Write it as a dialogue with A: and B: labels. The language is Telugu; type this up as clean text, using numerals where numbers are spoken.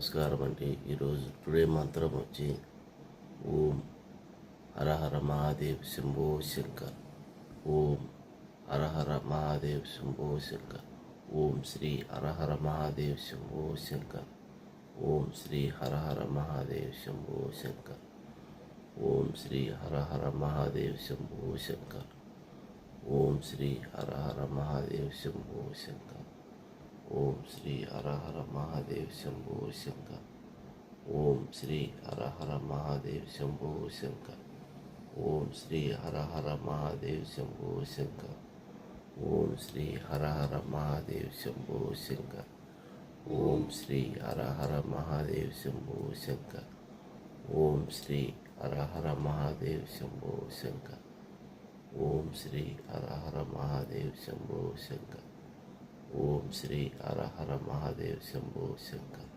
A: నమస్కారం అండి. ఈరోజు టుడే మంత్రం వచ్చి ఓం హరహర మహాదేవ్ శంభో శంకర్. ఓం హరహర మహాదేవ్ శంభో శంకర్. ఓం శ్రీ హరహర మహాదేవ్ శంభో శంకర్. ఓం శ్రీ హరహర మహాదేవ్ శంభో శంకర్. ఓం శ్రీ హరహర మహాదేవ్ శంభో శంకర్. ఓం శ్రీ హరహర మహాదేవ్ శంభో శంకర్. ఓం శ్రీ హరహర మహాదేవ్ శంభో శంకర్. ఓం శ్రీ హరహర మహాదేవ్ శంభో శంకర్. ఓం శ్రీ హరహర మహాదేవ్ శంభో శంకర్. ఓం శ్రీ హరహర మహాదేవ్ శంభో శంకర్. ఓం శ్రీ హరహర మహాదేవ్ శంభో శంకర్. ఓం శ్రీ హరహర మహాదేవ్ శంభో శంకర్. ఓం శ్రీ హరహర మహాదేవ్ శంభో శంకర్. ఓం శ్రీ హరహర మహాదేవ్ శంభో శంకర్.